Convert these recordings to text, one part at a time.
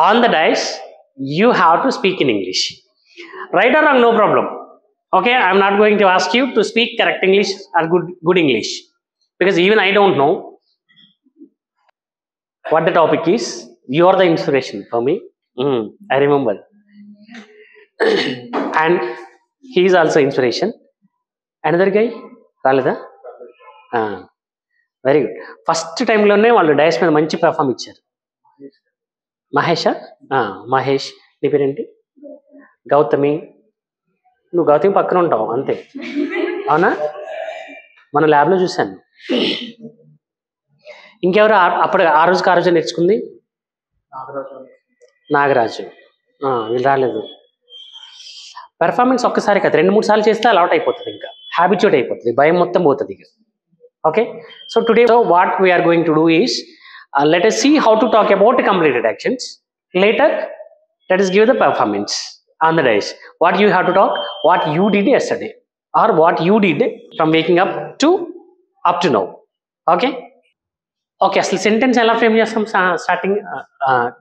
On the dice, you have to speak in English. Right or wrong, no problem. Okay, I'm not going to ask you to speak correct English or good English, because even I don't know what the topic is. You are the inspiration for me. I remember. And he is also inspiration. Another guy, రాలేదా? Very good. First టైంలోనే వాళ్ళు dice మీద మంచి perform ఇచ్చారు. మహేషా? మహేష్. నీ పేరేంటి? గౌతమి. నువ్వు గౌతమి పక్కన ఉంటావు అంతే, అవునా? మన ల్యాబ్లో చూశాను. ఇంకెవరు అప్పుడు ఆ రోజు నేర్చుకుంది? నాగరాజు. వీళ్ళు రాలేదు. పెర్ఫార్మెన్స్ ఒక్కసారి కదా, 2-3 సార్లు చేస్తే అలవాట్ అయిపోతుంది, ఇంకా హ్యాబిచ్యూట్ అయిపోతుంది, భయం మొత్తం పోతుంది. Okay, so today what we are going to do is, let us see how to talk about completed actions. Later, let us give the performance on the days. What you have to talk, what you did yesterday, or what you did from waking up to now. Okay. Okay, అసలు sentence ఎలా frame చేస్తాం starting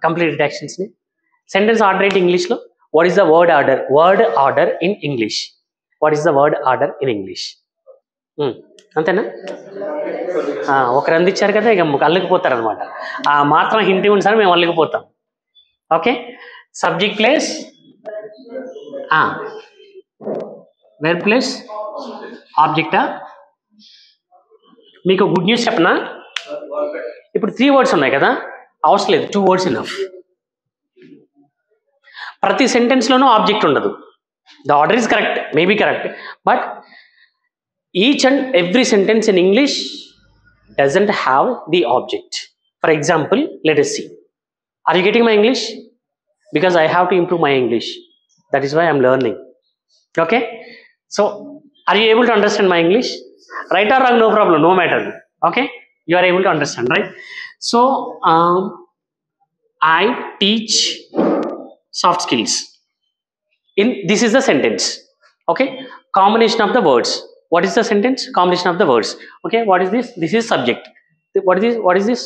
completed యాక్షన్స్ని? Sentence order ఏంటి ఇంగ్లీష్లో? What is the word order in English? What is the word order in English? అంతేనా? ఒకరు అందించారు కదా, ఇక అల్లుకుపోతారు అనమాట. ఆ మాత్రం హింట్ ఇవ్వండి సార్, మేము అల్లుకుపోతాం. Okay, subject place, verb place, ఆబ్జెక్టా? మీకు గుడ్ న్యూస్ చెప్పనా? ఇప్పుడు 3 words ఉన్నాయి కదా, అవసరం లేదు, 2 words ఇనఫ్. ప్రతి సెంటెన్స్లోనూ ఆబ్జెక్ట్ ఉండదు. The order is correct, maybe correct, but each and every sentence in English doesn't have the object. For example, let us see. Are you getting my English? Because I have to improve my English. That is why I'm learning. Okay? So, are you able to understand my English? Right or wrong, no problem, no matter. Okay? You are able to understand, right? So, I teach soft skills. This is the sentence. Okay? Combination of the words. What is the sentence? Combination of the words. Okay, what is this? This is subject. What is this?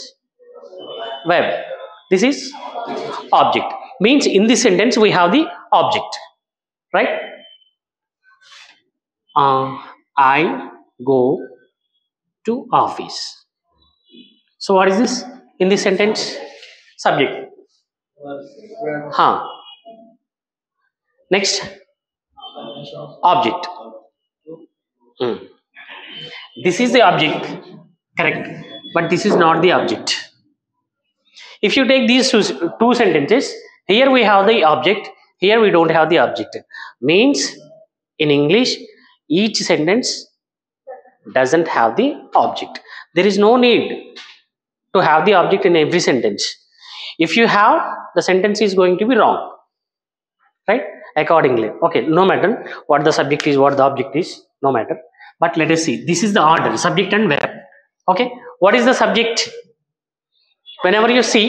Verb. This is object. Means in this sentence we have the object, right? I go to office. So what is this in this sentence? Subject. Next, object. This is the object, correct, but this is not the object. If you take these two sentences, here we have the object, here we don't have the object. Means in English, each sentence doesn't have the object. There is no need to have the object in every sentence. If you have, the sentence is going to be wrong, right? Accordingly. Okay, no matter what the subject is, what the object is, no matter. But let us see. This is the order, subject and verb. Okay, what is the subject? Whenever you see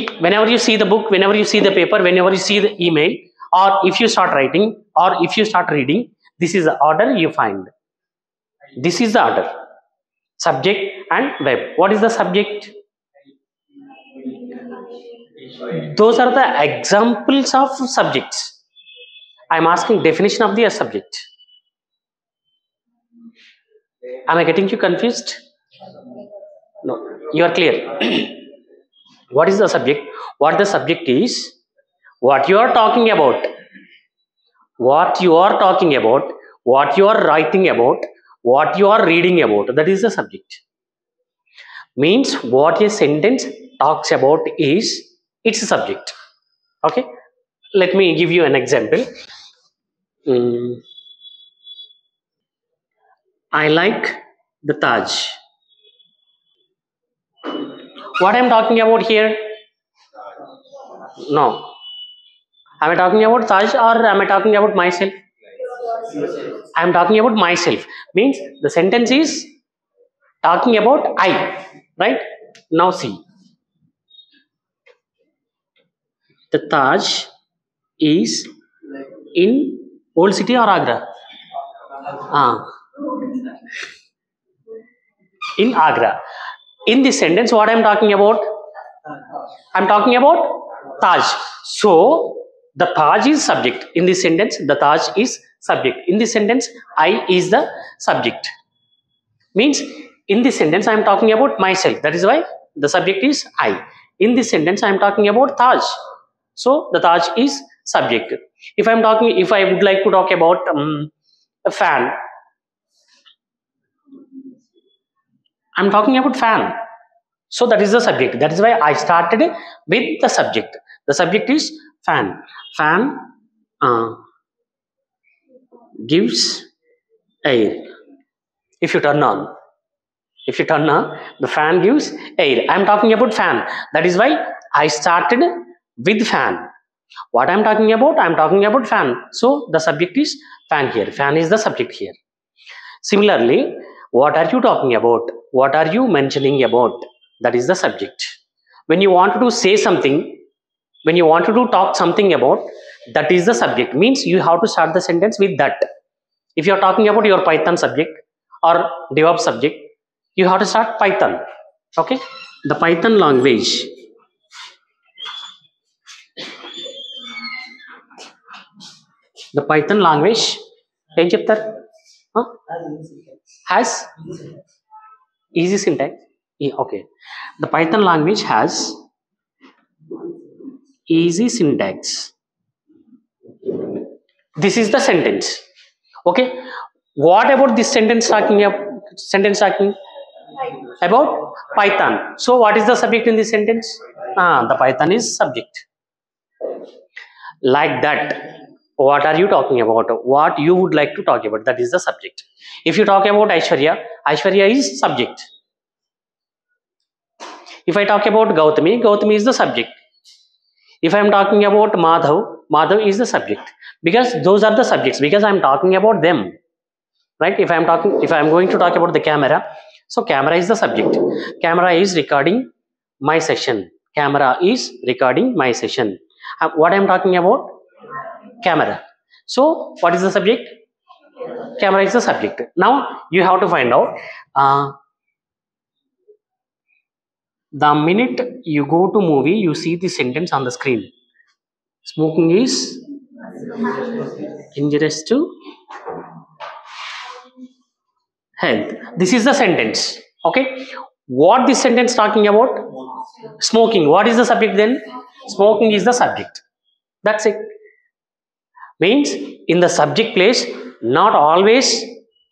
the book, whenever you see the paper, whenever you see the email, or if you start writing, or if you start reading, this is the order you find. This is the order, subject and verb. What is the subject? Those are the examples of subjects. I am asking definition of the subject. Am I getting you confused? No, you are clear. What is the subject? What the subject is, what you are talking about, what you are talking about, what you are writing about, what you are reading about, that is the subject. Means what a sentence talks about is its subject. Okay, let me give you an example. I like the Taj. What I am talking about here? No. Am I talking about Taj or am I talking about myself? I am talking about myself. Means the sentence is talking about I, right? Now see. The Taj is in Old City or Agra? In Agra. In this sentence, what I am talking about? I am talking about Taj. So the Taj is subject in this sentence. The Taj is subject in this sentence. I is the subject. Means in this sentence I am talking about myself. That is why the subject is I. In this sentence I am talking about Taj. So the Taj is subject. If I would like to talk about a fan, I'm talking about fan. So that is the subject. That is why I started with the subject. The subject is fan. Fan gives air. If you turn on, the fan gives air. I'm talking about fan. That is why I started with fan. What I'm talking about? I'm talking about fan. So the subject is fan here. Fan is the subject here. Similarly, what are you talking about? What are you mentioning about? That is the subject. When you want to say something, when you want to talk something about, that is the subject. Means you have to start the sentence with that. If you are talking about your Python subject or DevOps subject, you have to start Python. Okay, the Python language ఏం చెప్తారు? Has easy syntax. Okay, the Python language has easy syntax. This is the sentence. Okay, what about this sentence talking about Python? So what is the subject in this sentence? The Python is subject. Like that, what are you talking about? What you would like to talk about, that is the subject. If you talk about Aishwarya is subject. If I talk about Gautami is the subject. If I am talking about Madhav is the subject, because those are the subjects, because I am talking about them, right? If I am going to talk about the camera, so camera is the subject. Camera is recording my session. What I am talking about? Camera. So what is the subject? Camera is the subject. Now you have to find out the minute you go to movie, you see the sentence on the screen. Smoking is injurious to health. This is the sentence. Okay, what this sentence talking about? Smoking. What is the subject then? Smoking is the subject. That's it. Means in the subject place, not always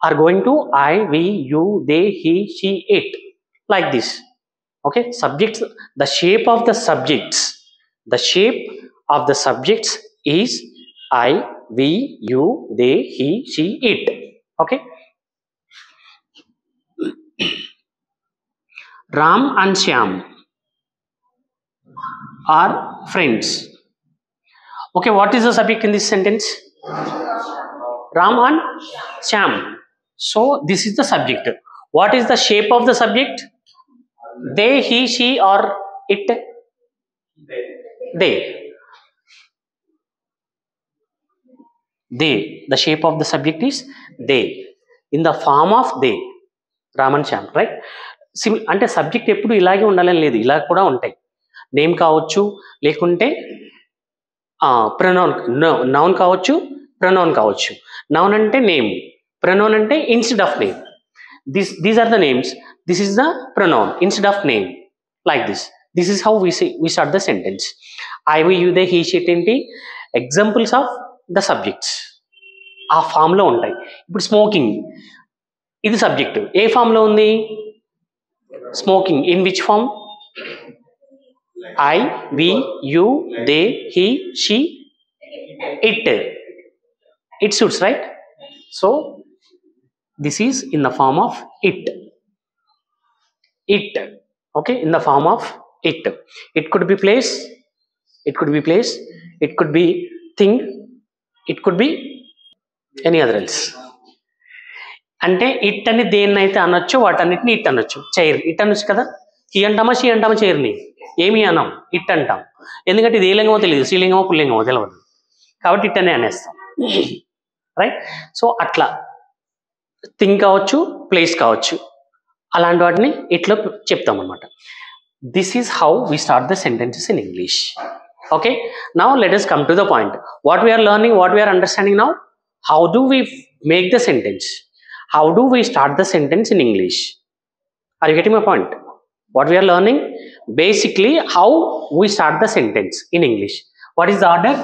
are going to I, we, you, they, he, she, it, like this. Okay, subjects, the shape of the subjects is I, we, you, they, he, she, it. Okay, Ram and Shyam are friends. Okay, what is the subject in this sentence? Ram and Shyam. So this is the subject. What is the shape of the subject? They, he, she, or it? They. The shape of the subject is they, in the form of they. Ram and Shyam, right? అంటే subject ఎప్పుడు ఇలాగే ఉండాలని లేదు, ఇలా కూడా ఉంటాయి. Name కావచ్చు, లేకుంటే ప్రొనౌన్, నౌన్ కావచ్చు, ప్రొనౌన్ కావచ్చు. నౌన్ అంటే నేమ్, ప్రొనౌన్ అంటే instead of name. These are the names, this is the pronoun instead of name. Like this is how we start the sentence. I, we, you, they, he, she ఏంటి examples of the subjects. ఆ ఫామ్లో ఉంటాయి. ఇప్పుడు smoking, ఇది subject ఏ ఫామ్లో ఉంది? Smoking. In which form? I, we, you, they, he, she, it. It suits, right? So this is in the form of it. Okay, in the form of it. It could be place, it could be thing, it could be any other else. అంటే it అని దేన్నైతే అనొచ్చు వాటన్నిటిని it అనొచ్చు. Chair it అనొచ్చు కదా. He అంటామా, she అంటామా చైర్ని? ఏమి అనం, ఇట్ అంటాం. ఎందుకంటే ఇది ఏ లింగమో తెలియదు, శ్రీలింగమో పుల్లింగమో తెలియదు, కాబట్టి ఇట్ అనే అనేస్తాం, రైట్? సో అట్లా థింగ్ కావచ్చు, ప్లేస్ కావచ్చు, అలాంటి వాటిని ఇట్లా చెప్తాం అనమాట. This is how we start the sentences in English. Okay, now let us come to the point. What we are learning, what we are understanding now, how do we make the sentence, how do we start the sentence in English? Are you getting my point? What we are learning, basically how we start the sentence in English. What is the order?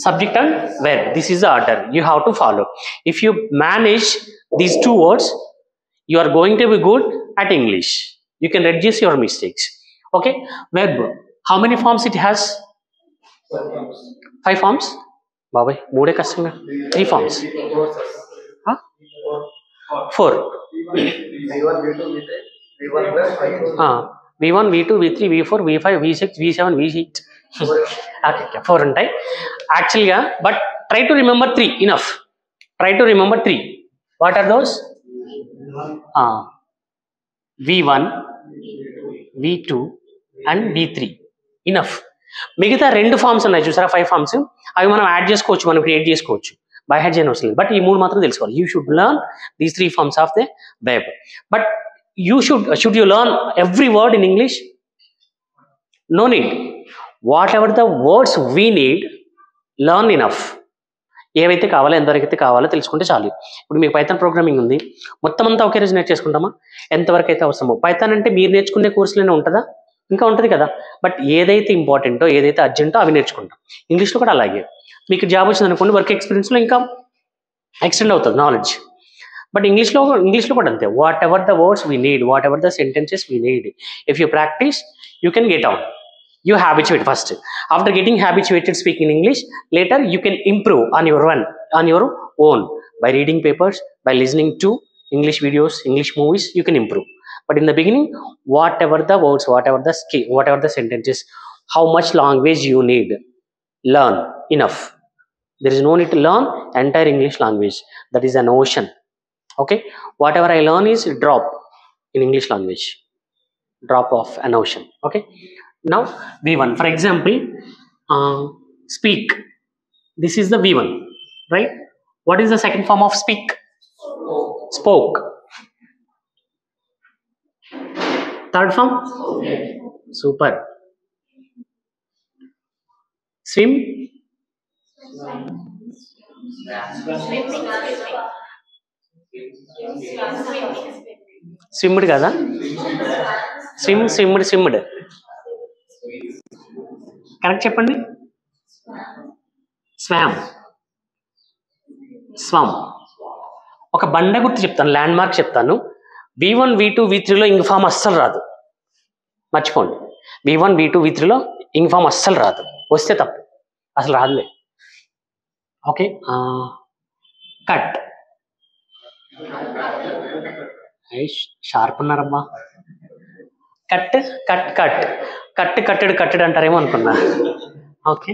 Subject and verb. This is the order you have to follow. If you manage these two words, you are going to be good at English. You can reduce your mistakes. Okay, verb, how many forms it has? 5 forms. Babai, moode kasanga. 3 forms. Huh? 4. V1, V2, V3, V4, V5, V6, V7, V8. Okay, 4 ఉంటాయి యాక్చువల్గా. But try to remember 3. Enough. Try to remember 3. What are those? V1, V2 అండ్ V3. Enough. మిగతా 2 forms ఉన్నాయి చూసారా, 5 forms, అవి మనం add చేసుకోవచ్చు, మనం క్రియేట్ చేసుకోవచ్చు, బై హెడ్ చేయని అవసరం లేదు. బట్ ఈ 3 మాత్రం తెలుసుకోవాలి. You should learn these 3 forms of the verb. But you should you learn every word in English? No need. Whatever the words we need, learn enough. ఏవైతే కావాలో, ఎంతవరకైతే కావాలో తెలుసుకుంటే చాలు. ఇప్పుడు మీకు పైథాన్ ప్రోగ్రామింగ్ ఉంది, మొత్తం అంతా ఒకే రోజు నేర్చేసుకుంటామా? ఎంతవరకు అయితే అవసరమో. పైథాన్ అంటే మీరు నేర్చుకునే కోర్సులోనే ఉంటుందా? ఇంకా ఉంటుంది కదా. బట్ ఏదైతే ఇంపార్టెంటో, ఏదైతే అర్జెంటో అవి నేర్చుకుంటాం. ఇంగ్లీష్లో కూడా అలాగే. మీకు జాబ్ వచ్చింది అనుకోండి, వర్క్ ఎక్స్పీరియన్స్లో ఇంకా ఎక్స్టెండ్ అవుతుంది knowledge. But English lo kuda ante, whatever the words we need, whatever the sentences we need, if you practice, you can get out. You habituate first. After getting habituated speaking English, later you can improve on your own by reading papers, by listening to English videos, English movies. You can improve. But in the beginning, whatever the words, whatever the skill, whatever the sentences, how much language you need, learn enough. There is no need to learn entire English language. That is an ocean. Okay, whatever I learn is drop in English language, drop of an ocean. Okay, now V1, for example, speak. This is the V1, right? What is the second form of speak? Spoke. Third form? Super. Swim. స్విమ్డ్ కదా, స్విమ్డ్ correct చెప్పండి. Swarm. ఒక బండ గుర్తు చెప్తాను, land mark చెప్తాను. V1, V2, V3లో ing form అస్సలు రాదు, మర్చిపోండి. V1, V2, V3లో ఇంగ్ ఫామ్ అస్సలు రాదు, వస్తే తప్పు, అసలు రాదులే. Okay, cut. షార్ప్ ఉన్నారమ్మా. Cut cut cut cut cutted cutted అంటారేమో అనుకున్నా. Okay,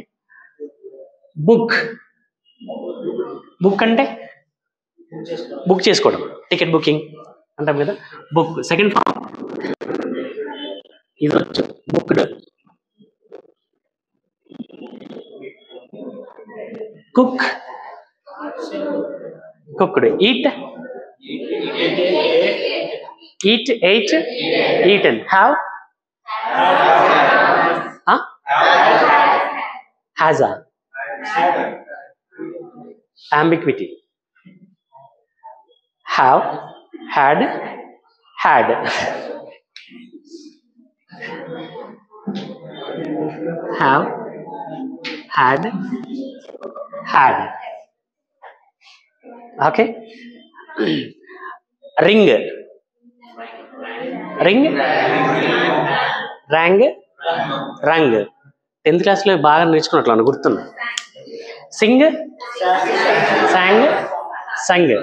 book. బుక్ అంటే బుక్ చేసుకోవడం, టికెట్ బుకింగ్ అంటాం కదా, బుక్. సెకండ్ ఫామ్ ఇది వచ్చు, booked. Cook, cooked. Eat, eat, ate, eaten. Have, has a, ambiguity. Have, had, have, had. Okay. Ring, rang, rang. 10th క్లాస్లో బాగా నేర్చుకున్నట్లు గుర్తున్నా. సింగ్, సాంగ్, సంగ్.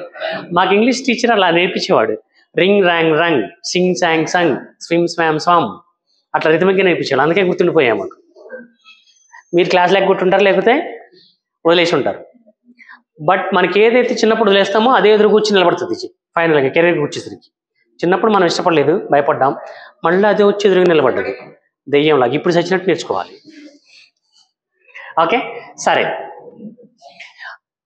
మాకు ఇంగ్లీష్ టీచర్ అలా నేర్పించేవాడు. రింగ్, ర్యాంగ్, రంగ్, Singh, song, సంగ్, swim, swarm, swarm, అట్లా రిథమిక్గా నేర్పించాడు. అందుకే గుర్తుండిపోయాం మాకు. మీరు క్లాస్ లేక గుర్తుంటారు, లేకపోతే వదిలేసి ఉంటారు. బట్ మనకి ఏదైతే చిన్నప్పుడు వదిలేస్తామో అదే ఎదురు కూర్చి నిలబడుతుంది ఫైనల్గా కెరీర్కి వచ్చేసరికి. చిన్నప్పుడు మనం ఇష్టపడలేదు, భయపడ్డాం, మళ్ళీ అదే వచ్చి ఎదురుగా నిలబడ్డది దెయ్యంలాగా. ఇప్పుడు చచ్చినట్టు నేర్చుకోవాలి. ఓకే, సరే.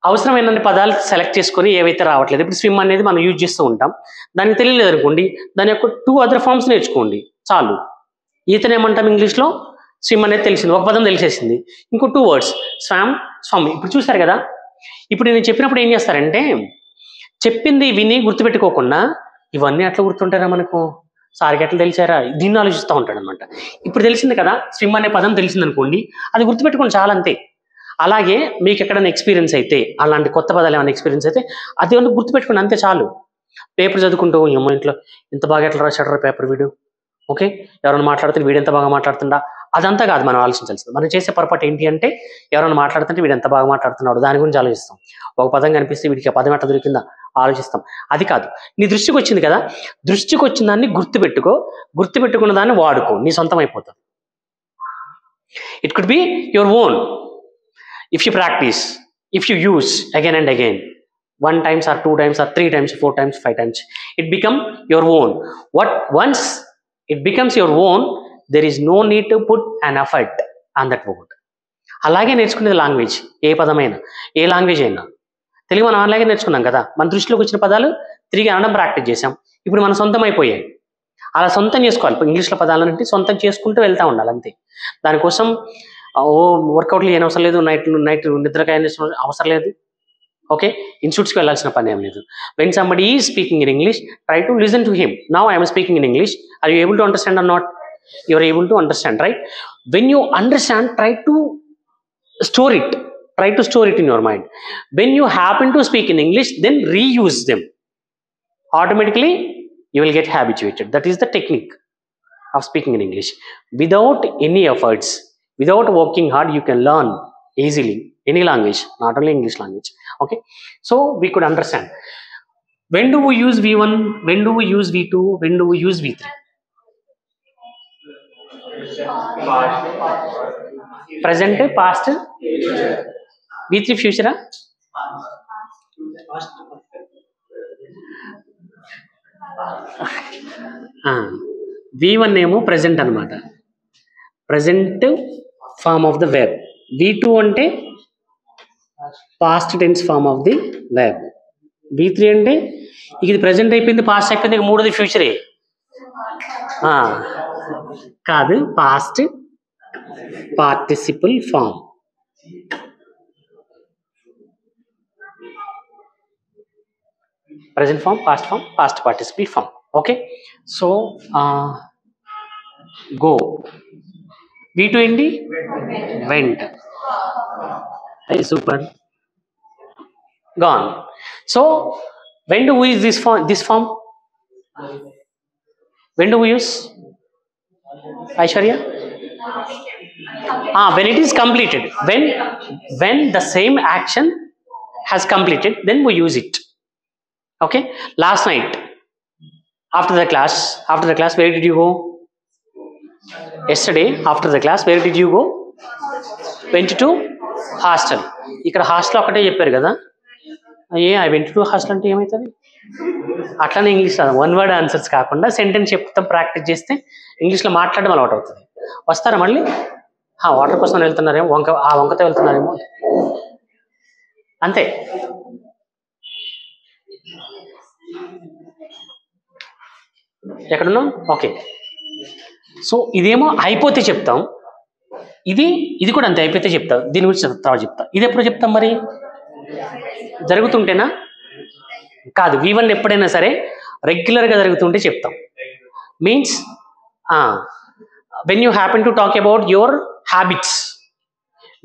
అవసరమైన పదాలు సెలెక్ట్ చేసుకొని ఏవైతే రావట్లేదు, ఇప్పుడు స్విమ్ అనేది మనం యూజ్ చేస్తూ ఉంటాం, దానికి తెలియలేదు అనుకోండి, దాని యొక్క 2 అదర్ ఫార్మ్స్ నేర్చుకోండి చాలు. ఈతనేమంటాం ఇంగ్లీష్లో? స్విమ్ అనేది తెలిసింది, ఒక పదం తెలిసేసింది. ఇంకో 2 words స్వామ్, స్వమ్. ఇప్పుడు చూసారు కదా, ఇప్పుడు నేను చెప్పినప్పుడు ఏం చేస్తారంటే చెప్పింది విని గుర్తుపెట్టుకోకుండా ఇవన్నీ ఎట్లా గుర్తుంటారా మనకు, సారికి ఎట్లా తెలిసారా, దీన్ని ఆలోచిస్తూ ఉంటాడు అనమాట. ఇప్పుడు తెలిసింది కదా, స్విమ్ అనే పదం తెలిసింది అనుకోండి, అది గుర్తుపెట్టుకోండి చాలా, అంతే. అలాగే మీకు ఎక్కడైనా ఎక్స్పీరియన్స్ అయితే, అలాంటి కొత్త పదాలు ఏమైనా ఎక్స్పీరియన్స్ అయితే అది గుర్తుపెట్టుకోండి, అంతే చాలు. పేపర్ చదువుకుంటూ ఏమో ఇంట్లో ఇంత బాగా ఎట్లా రాశాడు పేపర్ వీడు, ఓకే ఎవరైనా మాట్లాడుతుంటే వీడు ఎంత బాగా మాట్లాడుతుందా, అదంతా కాదు మనం ఆలోచించాల్సింది. మనం చేసే పొరపాటు ఏంటి అంటే ఎవరైనా మాట్లాడుతుంటే వీడు ఎంత బాగా మాట్లాడుతున్నాడు దాని గురించి ఆలోచిస్తాం. ఒక పదం కనిపిస్తే వీడికి ఆ పదం ఎట్లా దొరికిందా ఆలోచిస్తాం. అది కాదు, నీ దృష్టికి వచ్చింది కదా, దృష్టికి వచ్చిన దాన్ని గుర్తుపెట్టుకో, గుర్తుపెట్టుకున్న దాన్ని వాడుకో, నీ సొంతం అయిపోతుంది. It could be your own if you practice, if you use again and again, 1 times or 2 times or 3 times, 4 times, 5 times, it become your own. Once it becomes your own, there is no need to put an effort on that word. అలాగే నేర్చుకునేది language, ఏ పదమైనా ఏ language అయినా. తెలుగు మనం అలాగే నేర్చుకున్నాం కదా, మన దృష్టిలోకి వచ్చిన పదాలు తిరిగి అనడం ప్రాక్టీస్ చేసాం, ఇప్పుడు మన సొంతం అయిపోయాయి. అలా సొంతం చేసుకోవాలి. ఇప్పుడు ఇంగ్లీష్లో పదాలంటే సొంతం చేసుకుంటూ వెళ్తూ ఉండాలి, అంతే. దానికోసం వర్కౌట్లు ఏం అవసరం లేదు, నైట్ నిద్రకాయ అవసరం లేదు, ఓకే. ఇన్స్టిట్యూట్స్కి వెళ్ళాల్సిన పని ఏం లేదు. When somebody is speaking in English, try to listen to him. Now I'm speaking in English, are you able to understand or not? You are able to understand, right? When you understand, try to store it, try to store it in your mind. When you happen to speak in English, then reuse them. Automatically you will get habituated. That is the technique of speaking in English. Without any efforts, without working hard, you can learn easily any language, not only English language, okay. So we could understand, when do we use V1, when do we use V2, when do we use V3? Present, past, V3 future. V1 ఏమో present అనమాట, present form of the verb. V2 అంటే past tense form of the verb. V3 అంటే ఇది present అయిపోయింది, past అయిపోయింది, ఇక మూడోది ఫ్యూచరే కాదు, past participle form. Present form, past form, past participle form, okay. So go. V2 ఏంటి? went. Hey, super. Gone. So when do we use this form? When do we use, Aishwarya? When it is completed, when the same action has completed, then we use it, okay. Last night after the class, where did you go? Yesterday after the class, where did you go? Went to hostel. ఇక్కడ hostel ఒకటే చెప్పారు కదా, I went to hostel అంటే ఏమవుతుంది? అట్లానే English one word answers కాకుండా sentence చెప్తాం, practice చేస్తే ఇంగ్లీష్లో మాట్లాడడం అలవాటు అవుతుంది. వస్తారా మళ్ళీ? వాటర్ కోసం వెళ్తున్నారేమో, వంకతో వెళ్తున్నారేమో, అంతే. ఎక్కడున్నాం? ఓకే. సో ఇదేమో అయిపోతే చెప్తాం, ఇది కూడా అంతే, అయిపోతే చెప్తాం. దీని గురించి తర్వాత చెప్తాం. ఇది ఎప్పుడు చెప్తాం మరి? జరుగుతుంటేనా? కాదు, V1 ఎప్పుడైనా సరే రెగ్యులర్గా జరుగుతుంటే చెప్తాం. Means when you happen to talk about your habits,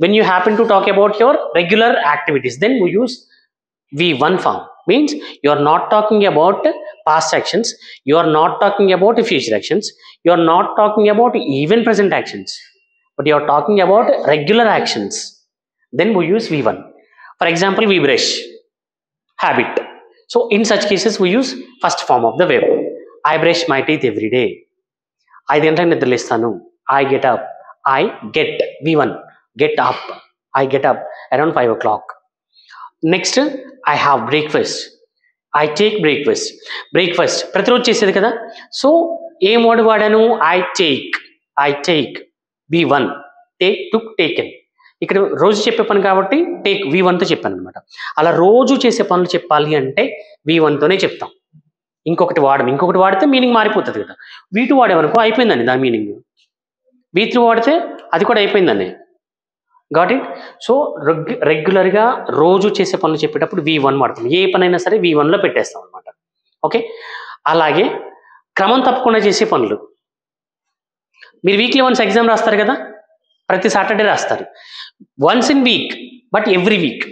when you happen to talk about your regular activities, then we use V1 form. Means you are not talking about past actions, you are not talking about future actions, you are not talking about even present actions, but you are talking about regular actions, then we use V1. For example, we brush, habit. So in such cases we use first form of the verb. I brush my teeth every day. 5 గంటలకు నిద్రలేస్తాను. I get up. I get, V1, get up. I get up around 5 o'clock. Next, I have breakfast. I take breakfast. Breakfast ప్రతిరోజు చేసేది కదా. So ఏం word వాడాను? I take V1. Take, took, taken. ఇక్కడ రోజు చెప్పే పని కాబట్టి టేక్ V1తో చెప్పాను అనమాట. అలా రోజు చేసే పనులు చెప్పాలి అంటే V1తోనే చెప్తాం. ఇంకొకటి వాడితే మీనింగ్ మారిపోతుంది కదా. V2 వాడేవనుకో అయిపోయిందండి దాని మీనింగ్. V3 వాడితే అది కూడా అయిపోయిందండి. Got it. సో రెగ్యులర్గా రోజు చేసే పనులు చెప్పేటప్పుడు V1 వాడతాం. ఏ పనైనా సరే V1లో పెట్టేస్తాం అనమాట. ఓకే. అలాగే క్రమం తప్పకుండా చేసే పనులు, మీరు వీక్లీ వన్స్ ఎగ్జామ్ రాస్తారు కదా, ప్రతి సాటర్డే రాస్తారు. Once in week but every week,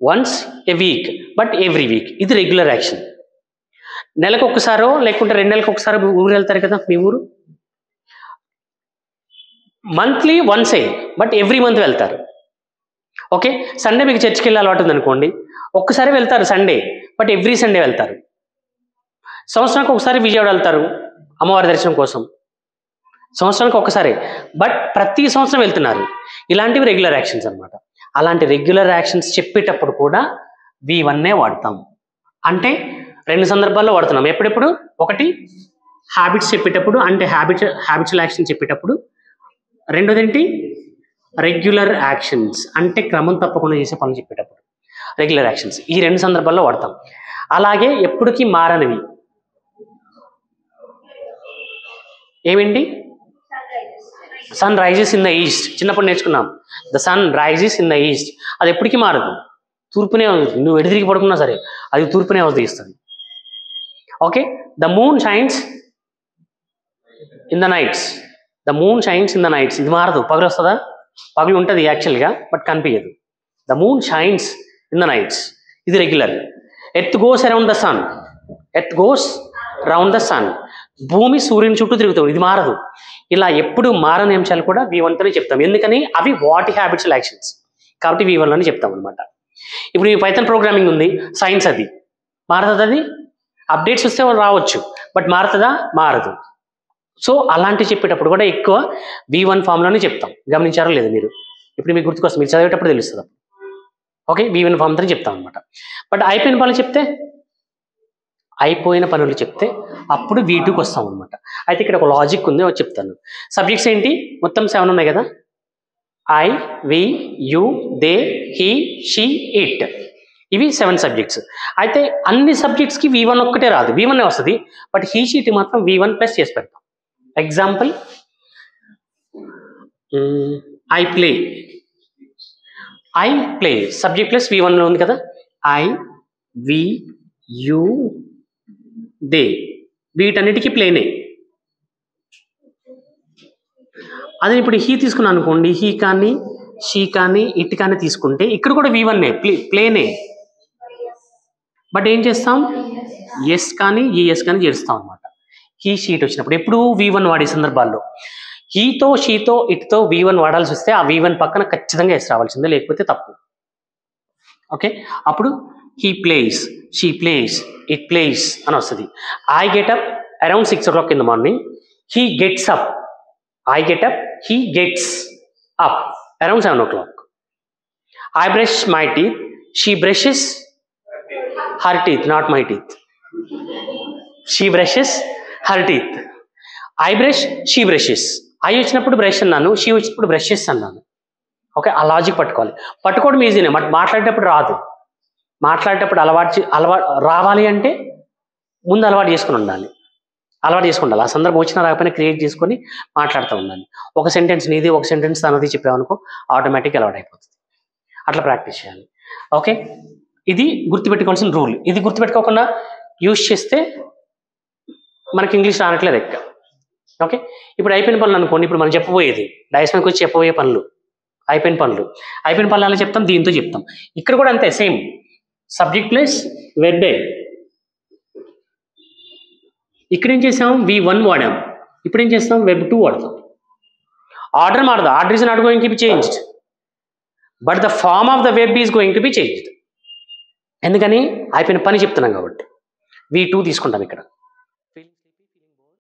once a week but every week, ఇది రెగ్యులర్ యాక్షన్. నెలకు ఒక్కసారో లేకుంటే 2 నెలలకు ఒకసారి ఊరు వెళ్తారు కదా మీ ఊరు, మంత్లీ వన్సే బట్ ఎవ్రీ మంత్ వెళ్తారు. ఓకే. సండే మీకు చర్చికి వెళ్ళే అలవాటు ఉందనుకోండి, ఒక్కసారి వెళ్తారు సండే బట్ ఎవ్రీ సండే వెళ్తారు. సంవత్సరానికి ఒకసారి విజయవాడ వెళ్తారు అమ్మవారి దర్శనం కోసం, సంవత్సరానికి ఒక్కసారి బట్ ప్రతి సంవత్సరం వెళ్తున్నారు. ఇలాంటివి రెగ్యులర్ యాక్షన్స్ అనమాట. అలాంటి రెగ్యులర్ యాక్షన్స్ చెప్పేటప్పుడు కూడా V1 వాడతాం. అంటే 2 సందర్భాల్లో వాడుతున్నాం. ఎప్పుడెప్పుడు? ఒకటి హ్యాబిట్స్ చెప్పేటప్పుడు, అంటే హ్యాబిచువల్ యాక్షన్ చెప్పేటప్పుడు. రెండోది ఏంటి? రెగ్యులర్ యాక్షన్స్, అంటే క్రమం తప్పకుండా చేసే పనులు చెప్పేటప్పుడు రెగ్యులర్ యాక్షన్స్. ఈ 2 సందర్భాల్లో వాడతాం. అలాగే ఎప్పటికీ మారనివి ఏమిటి? Sun rises in the east, చిన్నప్పుడు నేర్చుకున్నాం. The sun rises in the east, అది ఎప్పటికీ మారదు, తూర్పునే అవుతుంది. నువ్వు ఎడిదిరిగి పడుకున్నా సరే అది తూర్పునే ఉదయిస్తుంది. Okay. The moon shines in the nights, the moon shines in the nights, ఇది మారదు. పగలు వస్తుందా? పగలు ఉంటుంది యాక్చువల్గా బట్ కనిపించదు. The moon shines in the nights, ఇది regular. Earth goes around the sun, earth goes round the sun, భూమి సూర్యుని చుట్టూ తిరుగుతుంది, ఇది మారదు. ఇలా ఎప్పుడు మారని అంశాలు కూడా V1తోనే చెప్తాం. ఎందుకని? అవి వాటి హ్యాబిట్స్ యాక్షన్స్ కాబట్టి V1లోనే చెప్తాం అనమాట. ఇప్పుడు ఈ పైథాన్ ప్రోగ్రామింగ్ ఉంది, సైన్స్, అది మారుతుంది. అది అప్డేట్స్ వస్తే రావచ్చు బట్ మారుతుందా? మారదు. సో అలాంటివి చెప్పేటప్పుడు కూడా ఎక్కువ V1 ఫామ్లోనే చెప్తాం. గమనించారో లేదు మీరు? ఇప్పుడు మీకు గుర్తుకొస్తుంది, మీరు చదివేటప్పుడు తెలుస్తుంది. ఓకే. V1 ఫామ్తోనే చెప్తాం అనమాట. బట్ అయిపోయిన పనులు చెప్తే, అయిపోయిన పనులు చెప్తే అప్పుడు V2కి వస్తాం అనమాట. అయితే ఇక్కడ ఒక లాజిక్ ఉంది, అది చెప్తాను. సబ్జెక్ట్స్ ఏంటి? మొత్తం 7 ఉన్నాయి కదా. I, we, you, they, he, she, it, ఇవి 7 సబ్జెక్ట్స్. అయితే అన్ని సబ్జెక్ట్స్కి V1 ఒక్కటే రాదు, V1 వస్తుంది. బట్ he, she, it మాత్రం V1 ప్లస్ చేసి పెడతాం. Example, I play, I play subject plus V1లో ఉంది కదా. I, we, you, they, వీటన్నిటికీ ప్లేనే. అదే ఇప్పుడు హీ తీసుకున్నాను అనుకోండి, హీ కానీ షీ కానీ ఇట్ కానీ తీసుకుంటే ఇక్కడ కూడా V1 ప్లేనే. బట్ ఏం చేస్తాం? ఎస్ కానీ ఈఎస్ కానీ చేస్తాం అనమాట. హీ షీట్ వచ్చినప్పుడు ఎప్పుడు V1 వాడే సందర్భాల్లో, హీతో షీతో ఇట్తో V1 వాడాల్సి వస్తే ఆ V1 పక్కన ఖచ్చితంగా ఎస్ రావాల్సిందే, లేకపోతే తప్పు. ఓకే. అప్పుడు he plays, she place, it place అని వస్తుంది. I get up around 6 o'clock in the morning, he gets up, I get up, he gets up around 7 o'clock. I brush my teeth, she brushes her teeth, not my teeth. She brushes her teeth. I brush, she brushes. I వచ్చినప్పుడు brush అన్నాను, she వచ్చినప్పుడు brushes అన్నాను. Okay. ఆ logic పట్టుకోవడం ఈజీనే, but మాట్లాడేటప్పుడు రాదు. మాట్లాడేటప్పుడు అలవాటు రావాలి అంటే ముందు అలవాటు చేసుకుని ఉండాలి. ఆ సందర్భం వచ్చినా రాకపోయినా క్రియేట్ చేసుకొని మాట్లాడుతూ ఉండాలి. ఒక సెంటెన్స్ నీది, ఒక సెంటెన్స్ తనది చెప్పామనుకో ఆటోమేటిక్ అలవాటు అయిపోతుంది. అట్లా ప్రాక్టీస్ చేయాలి. ఓకే. ఇది గుర్తుపెట్టుకోవాల్సిన రూల్. ఇది గుర్తుపెట్టుకోకుండా యూజ్ చేస్తే మనకి ఇంగ్లీష్ రానట్లేదు ఎక్క. ఓకే. ఇప్పుడు అయిపోయిన పనులు అనుకోండి, ఇప్పుడు మనం చెప్పబోయేది డైస్మెంట్కి వచ్చి చెప్పబోయే పనులు, అయిపోయిన పనులు అలా చెప్తాం, దీంతో చెప్తాం. ఇక్కడ కూడా అంతే, సేమ్ సబ్జెక్ట్ ప్లస్ వెర్బే. ఇక్కడ ఏం చేసాం? V1 వాడాం. ఇప్పుడు ఏం చేస్తాం? వెబ్ 2 వాడతాం. ఆర్డర్ మారదు, order is not going to be changed but the form of the web is going to be changed. ఎందుకని? అయిపోయిన పని చెప్తున్నాం కాబట్టి V2 తీసుకుంటాం ఇక్కడ.